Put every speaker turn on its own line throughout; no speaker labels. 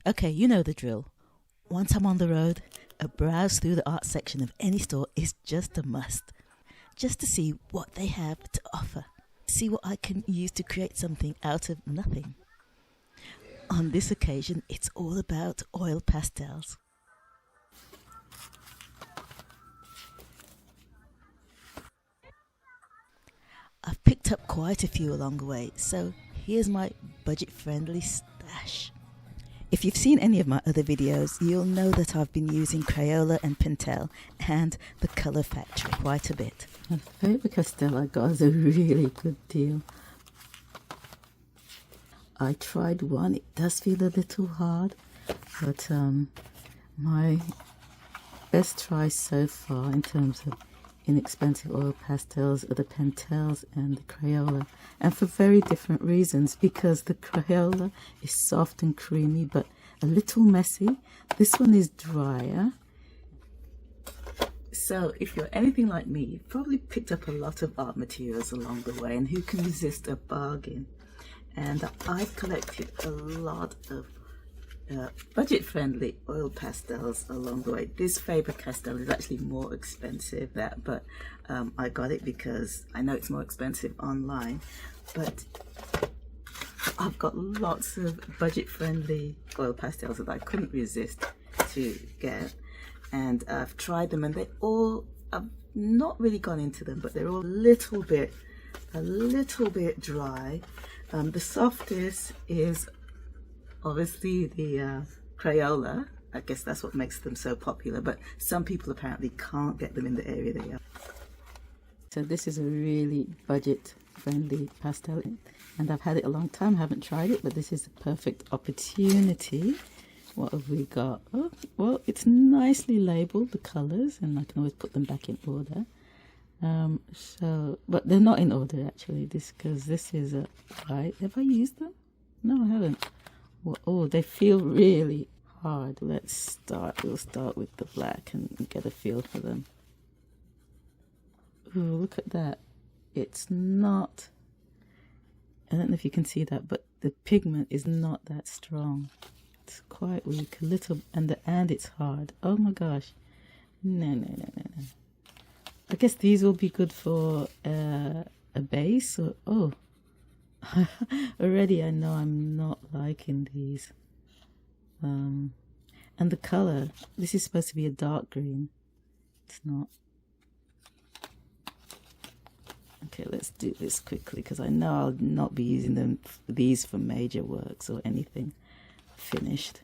Okay, you know the drill. Once I'm on the road, a browse through the art section of any store is just a must. Just to see what they have to offer. See what I can use to create something out of nothing. On this occasion, it's all about oil pastels. I've picked up quite a few along the way, so here's my budget-friendly stash. If you've seen any of my other videos, you'll know that I've been using Crayola and Pentel and the Colour Factory quite a bit.
And Faber-Castell I got is a really good deal. I tried one, it does feel a little hard, but my best try so far in terms of inexpensive oil pastels are the Pentels and the Crayola, and for very different reasons, because the Crayola is soft and creamy but a little messy. This one is drier. So if you're anything like me, you've probably picked up a lot of art materials along the way, and who can resist a bargain? And I've collected a lot of budget-friendly oil pastels along the way. This Faber-Castell is actually more expensive, but I got it because I know it's more expensive online. But I've got lots of budget-friendly oil pastels that I couldn't resist to get, and I've tried them, and they all, I've not really gone into them, but they're all a little bit dry. The softest is obviously the Crayola. I guess that's what makes them so popular, but some people apparently can't get them in the area they are. So this is a really budget-friendly pastel, and I've had it a long time, haven't tried it, but this is the perfect opportunity. What have we got? Oh, well, it's nicely labelled, the colours, and I can always put them back in order. But they're not in order actually, because this is a, right, have I used them? No, I haven't. Well, oh, they feel really hard. We'll start with the black and get a feel for them. Ooh, look at that. It's not, I don't know if you can see that, but the pigment is not that strong. It's quite weak, a little, and it's hard. Oh my gosh. No. I guess these will be good for a base, or, oh, already I know I'm not liking these. And the colour, this is supposed to be a dark green. It's not. Okay, let's do this quickly, because I know I'll not be using these for major works or anything finished.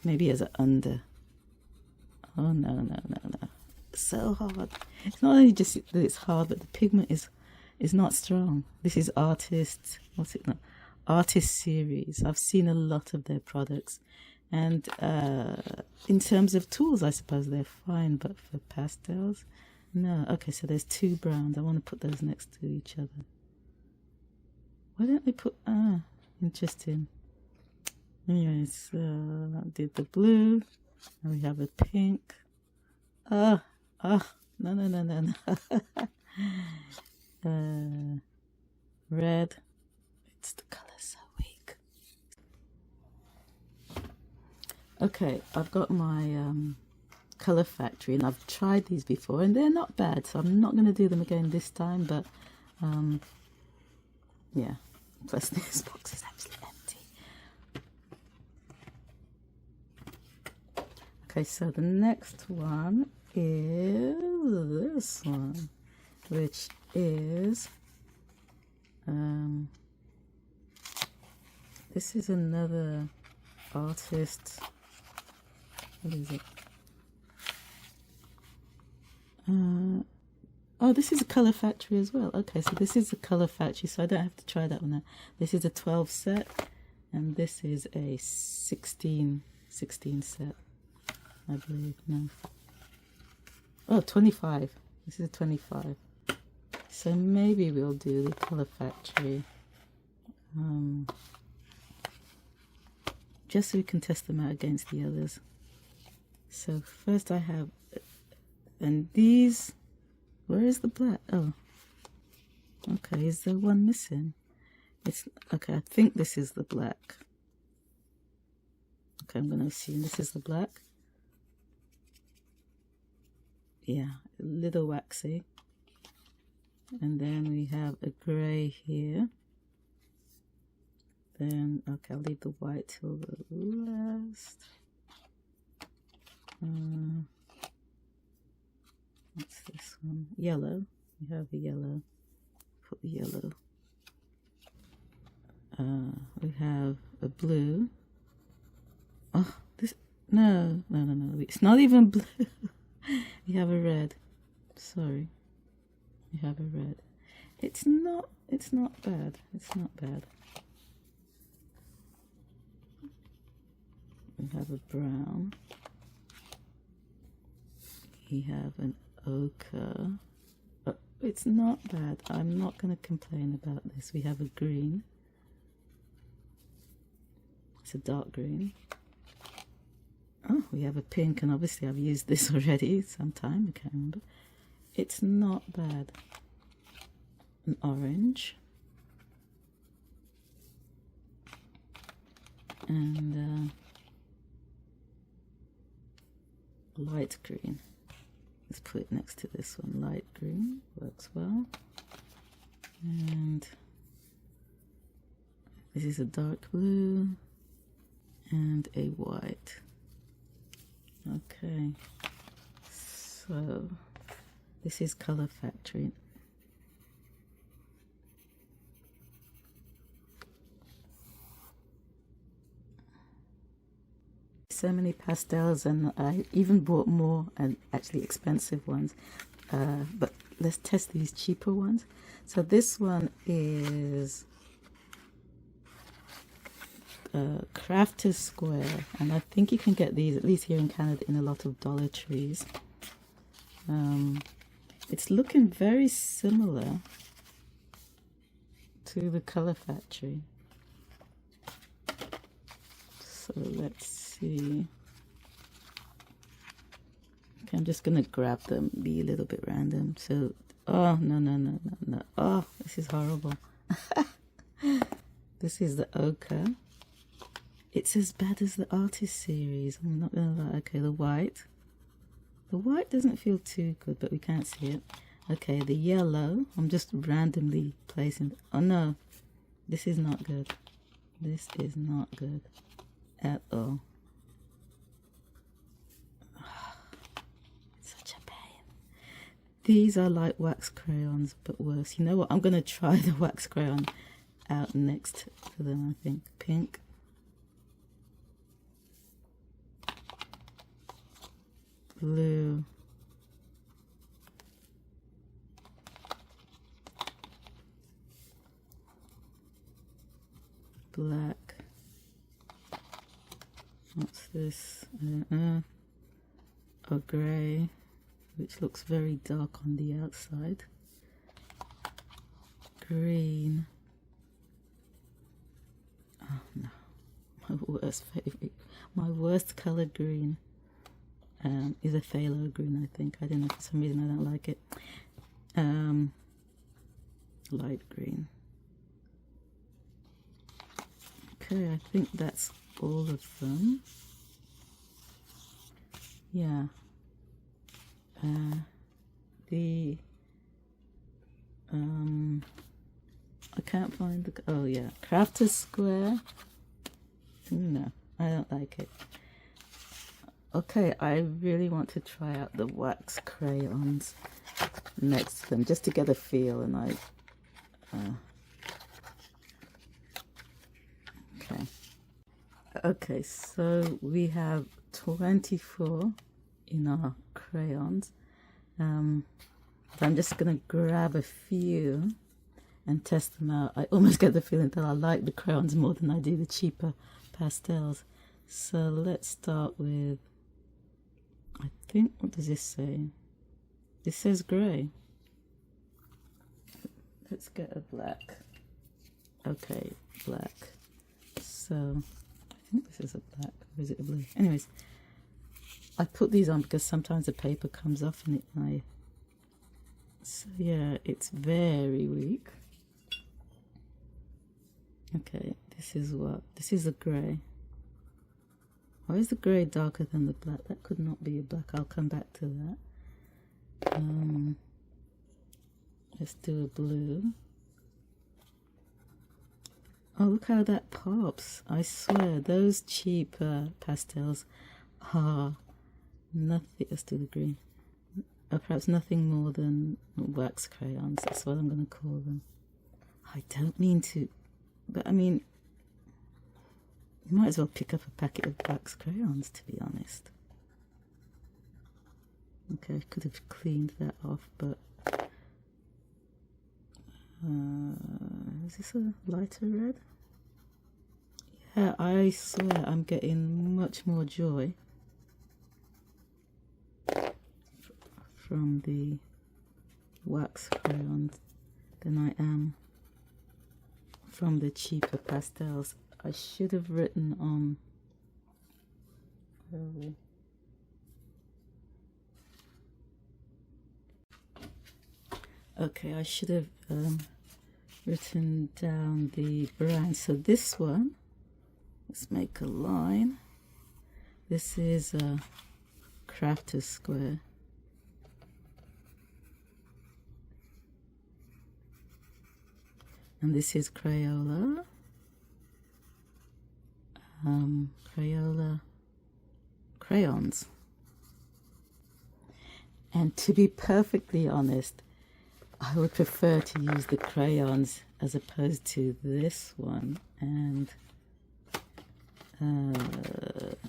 Maybe as an under. Oh, no. So hard. It's not only just that it's hard, but the pigment is not strong. This is Artist, what's it now? Artist Series. I've seen a lot of their products, and in terms of tools, I suppose they're fine, but for pastels, no. Okay, so there's two browns. I want to put those next to each other. Why don't they put, interesting. Anyways, I did the blue, and we have a pink. No. Red. It's the color so weak. Okay, I've got my Colour Factory, and I've tried these before, and they're not bad, so I'm not going to do them again this time, but yeah. Plus this box is actually empty. Okay, so the next one is this one, which is this is another artist. What is it? Oh, this is a Colour Factory as well. Okay, so this is a Colour Factory, so I don't have to try that one now. This is a 12 set, and this is a 16 set, I believe. No. Oh, 25. This is a 25. So maybe we'll do the Colour Factory. Just so we can test them out against the others. So first I have, and these, where is the black? Oh, okay, is there one missing? It's, okay, I think this is the black.
Okay, I'm going to assume this is the black. Yeah, a little waxy. And then we have a grey here. Then, okay, I'll leave the white till the last. What's this one? Yellow. We have a yellow. Put the yellow. We have a blue. Oh, this, no. It's not even blue. We have a red. Sorry. We have a red. It's not bad. It's not bad. We have a brown. We have an ochre. Oh, it's not bad. I'm not going to complain about this. We have a green. It's a dark green. Oh, we have a pink, and obviously I've used this already sometime. I can't remember. It's not bad. An orange. And light green. Let's put it next to this one. Light green works well. And this is a dark blue and a white. Okay, so this is Color Factory. So many pastels, and I even bought more and actually expensive ones, but let's test these cheaper ones. So this one is Crafter's Square, and I think you can get these, at least here in Canada, in a lot of Dollar Trees. It's looking very similar to the Color Factory. So let's see. Okay, I'm just gonna grab them, be a little bit random. So, oh, no. Oh, this is horrible. This is the ochre. It's as bad as the Artist series. I'm not gonna lie. Okay, the white. The white doesn't feel too good, but we can't see it. Okay, the yellow. I'm just randomly placing. Oh no, this is not good. This is not good at all. It's such a pain. These are like wax crayons, but worse. You know what? I'm gonna try the wax crayon out next to them. I think pink. Blue. Black. What's this? I don't know. A grey, which looks very dark on the outside. Green. Oh no, my worst favorite, my worst color green. Is a phthalo green, I think. I don't know, for some reason I don't like it. Light green. Okay, I think that's all of them. Yeah. I can't find the, oh yeah, Crafter's Square. No, I don't like it. Okay, I really want to try out the wax crayons next to them, just to get a feel, and okay, so we have 24 in our crayons. I'm just gonna grab a few and test them out. I almost get the feeling that I like the crayons more than I do the cheaper pastels. So let's start with, I think, what does this say? This says grey. Let's get a black. Okay, black. So I think this is a black, or is it a blue? Anyways, I put these on because sometimes the paper comes off and so yeah, it's very weak. Okay, this is what? This is a grey. Why is the grey darker than the black? That could not be a black. I'll come back to that. Let's do a blue. Oh, look how that pops. I swear, those cheap pastels are nothing. Let's do the green. Or perhaps nothing more than wax crayons. That's what I'm going to call them. I don't mean to, but I mean, you might as well pick up a packet of wax crayons, to be honest. Okay, I could have cleaned that off, but is this a lighter red? Yeah, I swear I'm getting much more joy from the wax crayons than I am from the cheaper pastels. I should have written on okay, I should have written down the brand. So this one, let's make a line. This is a Crafter's Square. And this is Crayola. Crayola Crayons. And to be perfectly honest, I would prefer to use the crayons as opposed to this one, and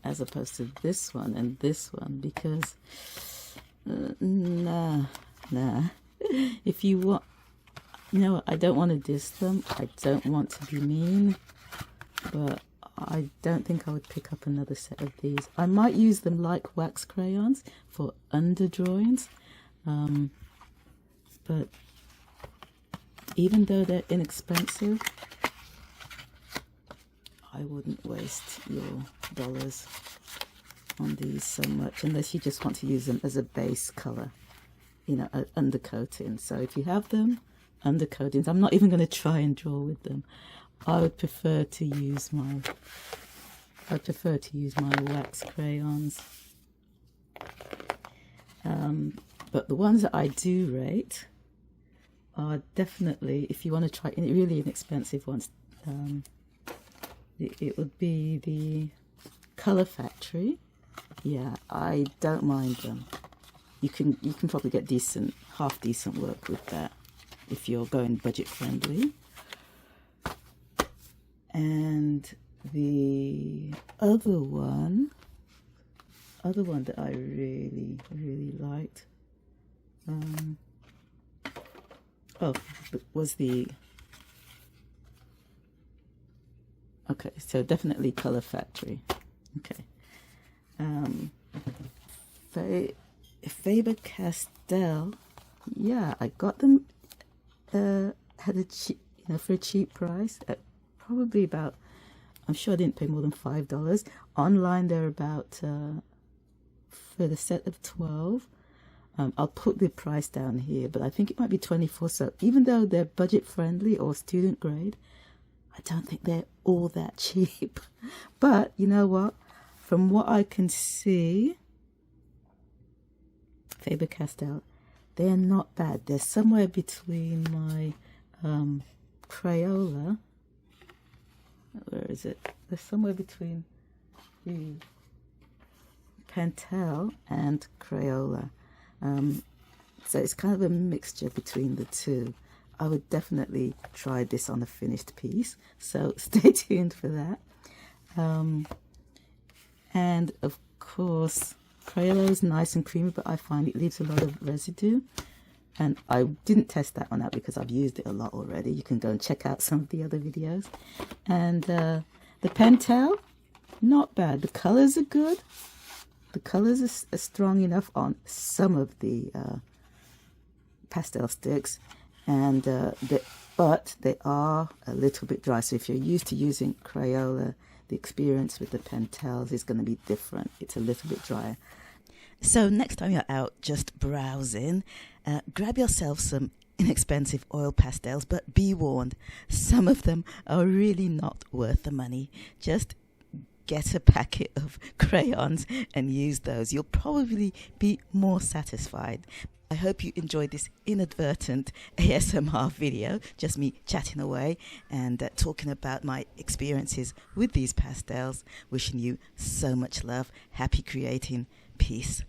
as opposed to this one and this one, because nah. If you want, you know, I don't want to diss them. I don't want to be mean, but I don't think I would pick up another set of these. I might use them like wax crayons for under drawings, but even though they're inexpensive, I wouldn't waste your dollars on these so much, unless you just want to use them as a base color, you know, undercoating. So if you have them, undercoatings, I'm not even going to try and draw with them. I would prefer to use my wax crayons. But the ones that I do rate are definitely, if you want to try really inexpensive ones, it would be the Color Factory. Yeah, I don't mind them. You can probably get half decent work with that if you're going budget friendly. And the other one that I really liked was the, okay, so definitely Color Factory. Okay, Faber-Castell. Yeah, I got them had a cheap, for a cheap price at probably about, I'm sure I didn't pay more than $5. Online they're about for the set of 12. I'll put the price down here, but I think it might be 24. So even though they're budget friendly or student grade, I don't think they're all that cheap. But you know what? From what I can see, Faber-Castell, they're not bad. They're somewhere between my Crayola. Where is it? They're somewhere between the Pentel and Crayola. So it's kind of a mixture between the two. I would definitely try this on a finished piece, so stay tuned for that. And of course, Crayola is nice and creamy, but I find it leaves a lot of residue. And I didn't test that one out because I've used it a lot already. You can go and check out some of the other videos. And the Pentel, not bad. The colors are good. The colors are strong enough on some of the pastel sticks, and but they are a little bit dry. So if you're used to using Crayola, the experience with the Pentels is going to be different. It's a little bit drier.
So next time you're out just browsing, grab yourself some inexpensive oil pastels, but be warned, some of them are really not worth the money. Just
get a packet of crayons and use those. You'll probably be more satisfied. I hope you enjoyed this inadvertent ASMR video, just me chatting away and talking about my experiences with these pastels. Wishing you so much love. Happy creating. Peace.